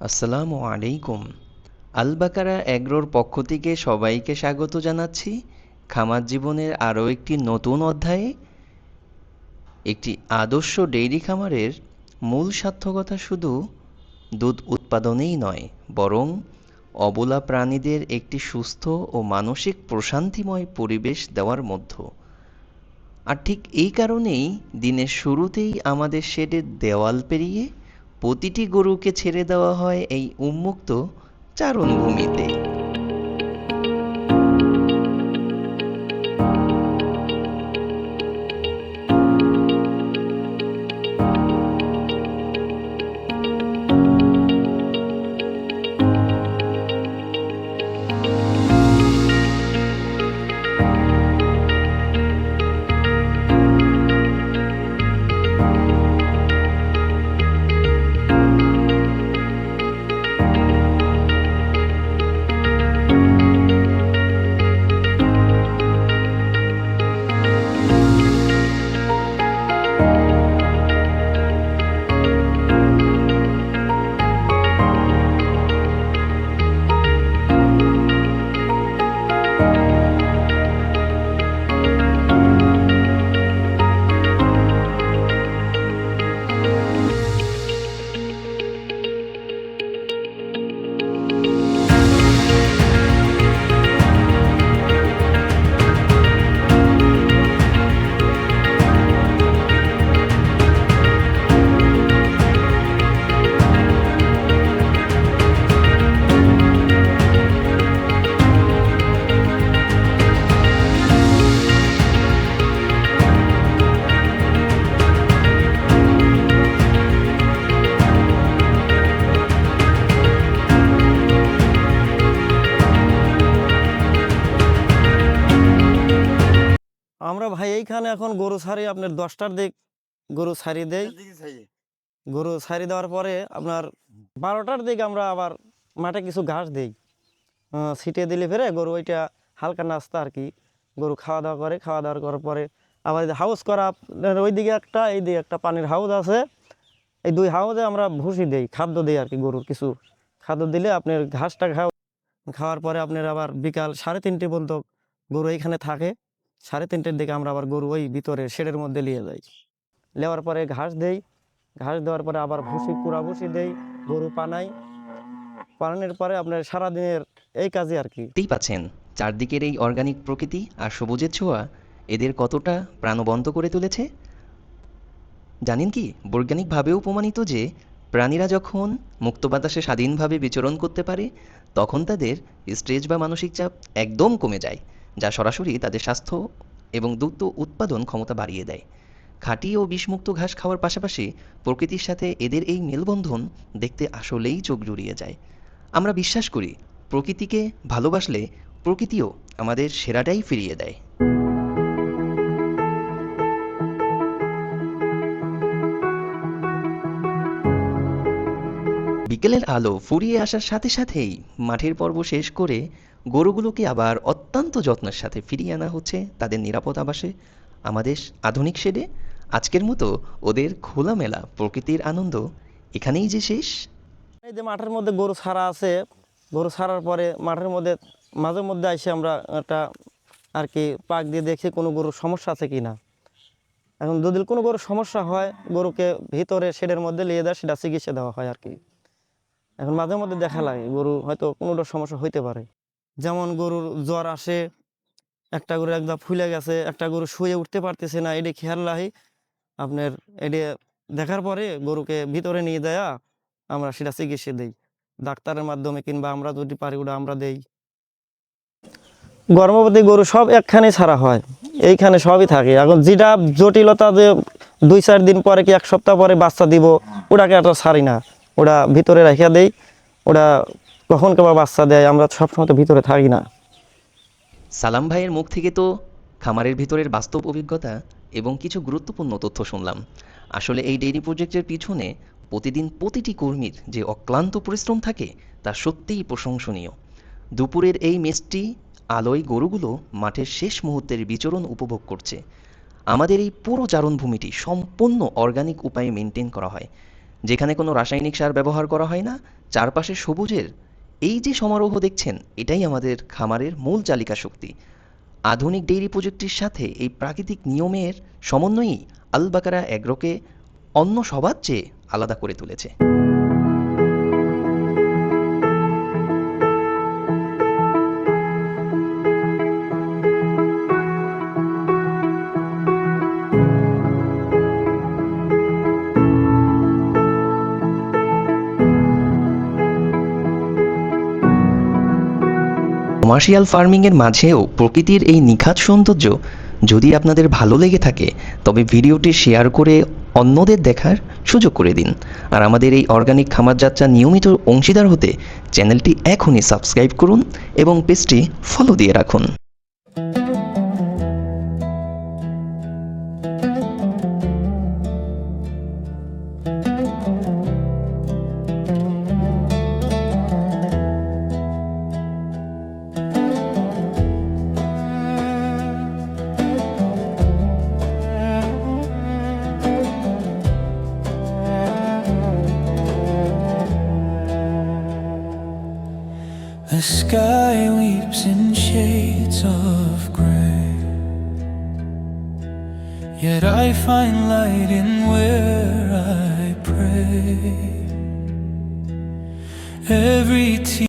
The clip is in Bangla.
আসসালামু আলাইকুম। আল বাকারা এগ্রোর পক্ষ থেকে সবাইকে স্বাগত জানাচ্ছি খামার জীবনের আরও একটি নতুন অধ্যায়ে। একটি আদর্শ ডেইরি খামারের মূল সার্থকতা শুধু দুধ উৎপাদনেই নয়, বরং অবলা প্রাণীদের একটি সুস্থ ও মানসিক প্রশান্তিময় পরিবেশ দেওয়ার মধ্য। আর ঠিক এই কারণেই দিনের শুরুতেই আমাদের শেডের দেওয়াল পেরিয়ে প্রতিটি গরুকে ছেড়ে দেওয়া হয় এই উন্মুক্ত চারণভূমিতে। আমরা ভাই এইখানে এখন গরু ছাড়ি আপনার 10টার দিক গরু ছাড়ি দেই। গরু ছাড়ি দেওয়ার পরে আপনার 12টার দিক আমরা আবার মাঠে কিছু ঘাস দিই, ছিটিয়ে দিলে ফেরে গরু ওইটা হালকা নাস্তা আর কি। গরু খাওয়া দাওয়া করে, খাওয়া দাওয়া করার পরে আবার হাউস করা আপনার ওই দিকে একটা, এই দিকে একটা পানির হাউস আছে। এই দুই হাউসে আমরা ভুসি দিই, খাদ্য দিই আর কি। গরুর কিছু খাদ্য দিলে আপনার ঘাসটা খাওয়ার পরে আপনার আবার বিকাল 3:30 পর্যন্ত গরু এইখানে থাকে। 3:30টার দিকে আমরা আবার গরু ওই ভিতরে শেডের মধ্যে নিয়ে যাই। নেওয়ার পরে ঘাস দেই, ঘাস দেওয়ার পরে আবার ভুসি, কুড়া ভুসি দেই, গরু পানাই। পানানোর পরে আপনার সারাদিনের এই কাজে আর কি। দেখতেই পাচ্ছেন চারদিকের এই অর্গানিক প্রকৃতি আর সবুজের ছোঁয়া এদের কতটা প্রাণবন্ত করে তুলেছে। জানেন কি, বৈজ্ঞানিকভাবেও প্রমাণিত যে প্রাণীরা যখন মুক্ত বাতাসে স্বাধীনভাবে বিচরণ করতে পারে তখন তাদের স্ট্রেস বা মানসিক চাপ একদম কমে যায়, যা সরাসরি তাদের স্বাস্থ্য এবং দুগ্ধ উৎপাদন ক্ষমতা বাড়িয়ে দেয়। খাঁটি ও বিষমুক্ত ঘাস খাওয়ার পাশাপাশি প্রকৃতির সাথে এদের এই মেলবন্ধন দেখতে আসলেই চোখ জুড়িয়ে যায়। আমরা বিশ্বাস করি প্রকৃতিকে ভালোবাসলে প্রকৃতিও আমাদের সেরাটাই ফিরিয়ে দেয়। বিকেলের আলো ফুরিয়ে আসার সাথে সাথেই মাঠের পর্ব শেষ করে গরুগুলোকে আবার অত্যন্ত যত্নের সাথে ফিরিয়ে আনা হচ্ছে তাদের নিরাপদ আবাসে, আমাদের আধুনিক শেডে। আজকের মতো ওদের খোলামেলা প্রকৃতির আনন্দ এখানেই যে শেষ। এই যে মাঠের মধ্যে গরু ছাড়া আছে, গরু ছাড়ার পরে মাঠের মধ্যে মাঝে মধ্যে এসে আমরা একটা আর কি পাক দিয়ে দেখি কোনো গরুর সমস্যা আছে কি না। এখন যদি কোনো গরুর সমস্যা হয়, গরুকে ভিতরে শেডের মধ্যে নিয়ে দেয়, সেটা চিকিৎসা দেওয়া হয় আর কি। এখন মাঝে মধ্যে দেখা লাগে গরু হয়তো কোনোটা সমস্যা হইতে পারে। যেমন গরুর জ্বর আসে, একটা গরু একদম ফুলে গেছে, একটা গরু শুয়ে উঠতে পারতেছে না, এটি খেয়াল রাখি আপনার। এটি দেখার পরে গরুকে ভিতরে নিয়ে দেয়া আমরা সেটা চিকিৎসা দিই ডাক্তারের মাধ্যমে, কিংবা আমরা যদি পারি ওটা আমরা দেই। গর্ভবতী গরু সব একখানে ছাড়া হয়, এইখানে সবই থাকে। এখন যেটা জটিলতা যে 2-4 দিন পরে কি 1 সপ্তাহ পরে বাচ্চা দিব, ওটাকে এত ছাড়ি না, ওটা ভিতরে রাখিয়া দেই। ওটা কখন কেবার বাচ্চা দেয়, আমরা সবসময় তো ভিতরে থাকি না। সালাম ভাইয়ের মুখ থেকে তো খামারের ভিতরের বাস্তব অভিজ্ঞতা এবং কিছু গুরুত্বপূর্ণ তথ্য শুনলাম। আসলে এই ডেইরি প্রজেক্টের পিছনে প্রতিদিন প্রতিটি কর্মীর যে অক্লান্ত পরিশ্রম থাকে তা সত্যিই প্রশংসনীয়। দুপুরের এই মিষ্টি আলোয় গরুগুলো মাঠের শেষ মুহূর্তের বিচরণ উপভোগ করছে। আমাদের এই পুরো চারণভূমিটি সম্পূর্ণ অর্গানিক উপায়ে মেনটেন করা হয়, যেখানে কোনো রাসায়নিক সার ব্যবহার করা হয় না, চারপাশে সবুজের এই যে সমারোহ দেখছেন, এটাই আমাদের খামারের মূল চালিকা শক্তি। আধুনিক ডেইরি প্রযুক্তির সাথে এই প্রাকৃতিক নিয়মের সমন্বয়ই আল বাকারা অ্যাগ্রোকে অন্য সবার চেয়ে আলাদা করে তুলেছে। কমার্শিয়াল ফার্মিংয়ের মাঝেও প্রকৃতির এই নিখাত সৌন্দর্য যদি আপনাদের ভালো লেগে থাকে, তবে ভিডিওটি শেয়ার করে অন্যদের দেখার সুযোগ করে দিন। আর আমাদের এই অর্গানিক খামার যাত্রা নিয়মিত অংশীদার হতে চ্যানেলটি এখনই সাবস্ক্রাইব করুন এবং পেজটি ফলো দিয়ে রাখুন। The sky weeps in shades of gray, yet I find light in where I pray. Every tear